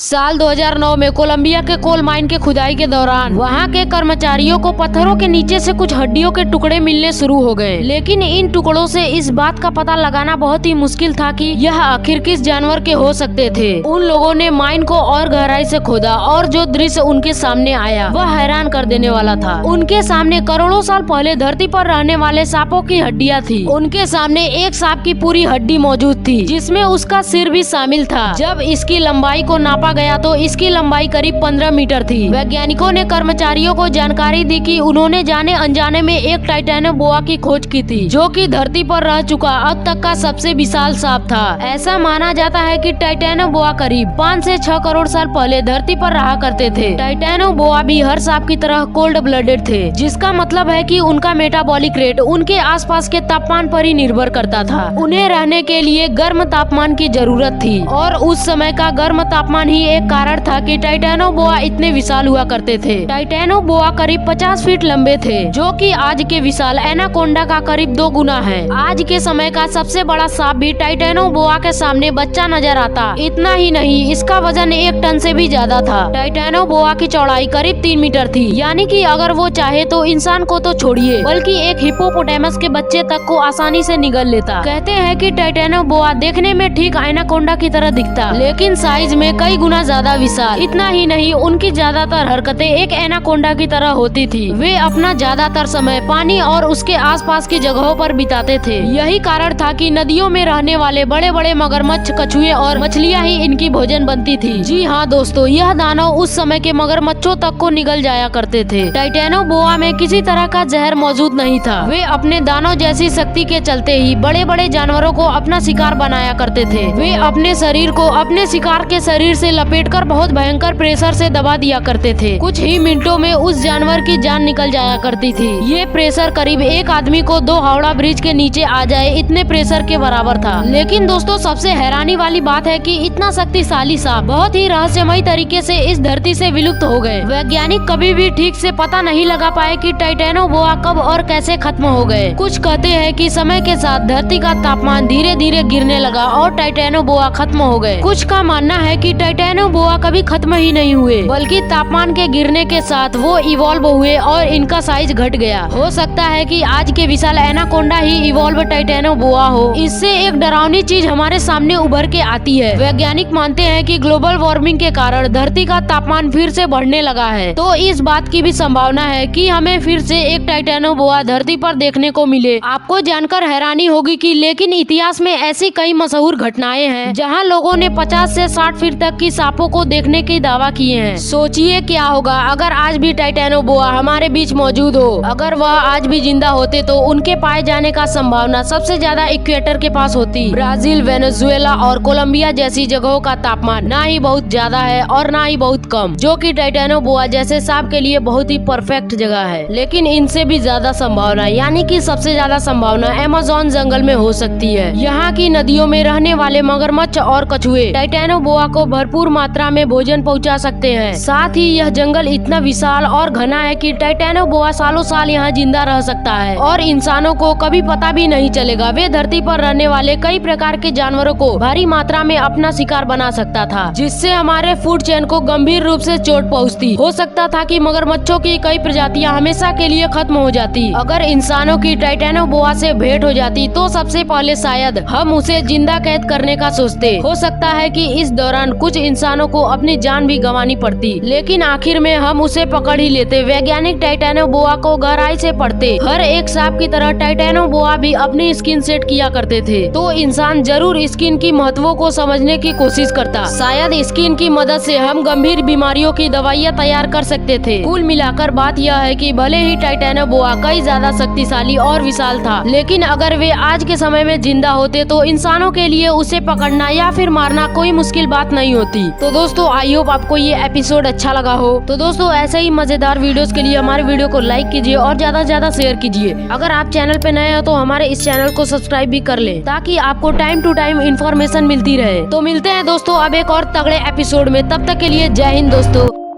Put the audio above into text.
साल 2009 में कोलंबिया के कोल माइन के खुदाई के दौरान वहां के कर्मचारियों को पत्थरों के नीचे से कुछ हड्डियों के टुकड़े मिलने शुरू हो गए। लेकिन इन टुकड़ों से इस बात का पता लगाना बहुत ही मुश्किल था कि यह आखिर किस जानवर के हो सकते थे। उन लोगों ने माइन को और गहराई से खोदा और जो दृश्य उनके सामने आया वह हैरान कर देने वाला था। उनके सामने करोड़ों साल पहले धरती पर रहने वाले सांपों की हड्डियां थी। उनके सामने एक सांप की पूरी हड्डी मौजूद थी जिसमें उसका सिर भी शामिल था। जब इसकी लंबाई को नापा गया तो इसकी लंबाई करीब 15 मीटर थी। वैज्ञानिकों ने कर्मचारियों को जानकारी दी कि उन्होंने जाने अनजाने में एक टाइटेनोबोआ की खोज की थी जो कि धरती पर रह चुका अब तक का सबसे विशाल सांप था। ऐसा माना जाता है कि टाइटेनोबोआ करीब 5 से 6 करोड़ साल पहले धरती पर रहा करते थे। टाइटेनोबोआ भी हर सांप की तरह कोल्ड ब्लडेड थे, जिसका मतलब है कि उनका मेटाबॉलिक रेट उनके आसपास के तापमान पर ही निर्भर करता था। उन्हें रहने के लिए गर्म तापमान की जरूरत थी और उस समय का गर्म तापमान ही एक कारण था कि टाइटेनोबोआ इतने विशाल हुआ करते थे। टाइटेनोबोआ करीब 50 फीट लंबे थे, जो कि आज के विशाल एनाकोंडा का करीब 2 गुना है। आज के समय का सबसे बड़ा सांप भी टाइटेनोबोआ के सामने बच्चा नजर आता। इतना ही नहीं, इसका वजन 1 टन से भी ज्यादा था। टाइटेनोबोआ की चौड़ाई करीब 3 मीटर थी, यानी कि अगर वो चाहे तो इंसान को तो छोड़िए बल्कि एक हिप्पोपोटामस के बच्चे तक को आसानी से निगल लेता। कहते हैं कि टाइटेनोबोआ देखने में ठीक एनाकोंडा की तरह दिखता, लेकिन साइज में कई गुना ज्यादा विशाल। इतना ही नहीं, उनकी ज्यादातर हरकतें एक एनाकोंडा की तरह होती थी। वे अपना ज्यादातर समय पानी और उसके आसपास की जगहों पर बिताते थे। यही कारण था कि नदियों में रहने वाले बड़े बड़े मगरमच्छ, कछुए और मछलियां ही इनकी भोजन बनती थी। जी हाँ दोस्तों, यह दानव उस समय के मगरमच्छों तक को निगल जाया करते थे। टाइटेनोबोआ में किसी तरह का जहर मौजूद नहीं था। वे अपने दानव जैसी शक्ति के चलते ही बड़े बड़े जानवरों को अपना शिकार बनाया करते थे। वे अपने शरीर को अपने शिकार के शरीर से लपेटकर बहुत भयंकर प्रेशर से दबा दिया करते थे। कुछ ही मिनटों में उस जानवर की जान निकल जाया करती थी। ये प्रेशर करीब एक आदमी को 2 हावड़ा ब्रिज के नीचे आ जाए इतने प्रेशर के बराबर था। लेकिन दोस्तों, सबसे हैरानी वाली बात है कि इतना शक्तिशाली सांप बहुत ही रहस्यमयी तरीके से इस धरती से विलुप्त हो गए। वैज्ञानिक कभी भी ठीक से पता नहीं लगा पाए कि टाइटेनोबोआ कब और कैसे खत्म हो गए। कुछ कहते हैं कि समय के साथ धरती का तापमान धीरे धीरे गिरने लगा और टाइटेनोबोआ खत्म हो गए। कुछ का मानना है कि टाइटेनोबोआ कभी खत्म ही नहीं हुए, बल्कि तापमान के गिरने के साथ वो इवॉल्व हुए और इनका साइज घट गया। हो सकता है कि आज के विशाल एनाकोंडा ही इवॉल्व टाइटेनोबोआ हो। इससे एक डरावनी चीज हमारे सामने उभर के आती है। वैज्ञानिक मानते हैं कि ग्लोबल वार्मिंग के कारण धरती का तापमान फिर से बढ़ने लगा है, तो इस बात की भी संभावना है कि हमें फिर से एक टाइटेनोबोआ धरती पर देखने को मिले। आपको जानकर हैरानी होगी कि लेकिन इतिहास में ऐसी कई मशहूर घटनाएं हैं जहां लोगों ने 50 से 60 फीट तक की सांपों को देखने की दावा किए हैं। सोचिए क्या होगा अगर आज भी टाइटेनोबोआ हमारे बीच मौजूद हो। अगर वह आज भी जिंदा होते तो उनके पाए जाने का संभावना सबसे ज्यादा इक्वेटर के पास होती। ब्राजील, वेनेजुएला और कोलंबिया जैसी जगहों का तापमान ना ही बहुत ज्यादा है और ना ही बहुत कम, जो कि टाइटेनोबोआ जैसे सांप के लिए बहुत ही परफेक्ट जगह है। लेकिन इनसे भी ज्यादा संभावना, यानी कि सबसे ज्यादा संभावना अमेज़न जंगल में हो सकती है। यहाँ की नदियों में रहने वाले मगरमच्छ और कछुए टाइटेनोबोआ को भरपूर मात्रा में भोजन पहुंचा सकते हैं। साथ ही यह जंगल इतना विशाल और घना है कि टाइटेनोबोआ सालों साल यहाँ जिंदा रह सकता है और इंसानों को कभी पता भी नहीं चलेगा। वे धरती पर रहने वाले कई प्रकार के जानवरों को भारी मात्रा में अपना शिकार बना सकता था, जिससे हमारे फूड चेन को गंभीर रूप से चोट पहुँचती। हो सकता था कि मगरमच्छों की कई प्रजातियां हमेशा के लिए खत्म हो जाती। अगर इंसानों की टाइटेनोबोआ से भेंट हो जाती तो सबसे पहले शायद हम उसे जिंदा कैद करने का सोचते। हो सकता है कि इस दौरान कुछ इंसानों को अपनी जान भी गंवानी पड़ती, लेकिन आखिर में हम उसे पकड़ ही लेते। वैज्ञानिक टाइटेनोबोआ को गहराई से पढ़ते। हर एक सांप की तरह टाइटेनोबोआ भी अपनी स्किन सेट किया करते थे, तो इंसान जरूर स्किन की महत्वों को समझने की कोशिश करता। शायद स्किन की मदद से हम गंभीर बीमारियों की दवाइयाँ तैयार कर सकते थे। कुल मिलाकर बात यह है कि भले ही टाइटेनोबोआ कई ज्यादा शक्तिशाली और विशाल था, लेकिन अगर वे आज के समय में जिंदा होते तो इंसानों के लिए उसे पकड़ना या फिर मारना कोई मुश्किल बात नहीं होती। तो दोस्तों, आई होप आपको ये एपिसोड अच्छा लगा हो। तो दोस्तों, ऐसे ही मजेदार वीडियोस के लिए हमारे वीडियो को लाइक कीजिए और ज्यादा से ज्यादा शेयर कीजिए। अगर आप चैनल पे नए हो तो हमारे इस चैनल को सब्सक्राइब भी कर ले, ताकि आपको टाइम टू टाइम इन्फॉर्मेशन मिलती रहे। तो मिलते हैं दोस्तों अब एक और तगड़े एपिसोड में। तब तक के लिए जय हिंद दोस्तों।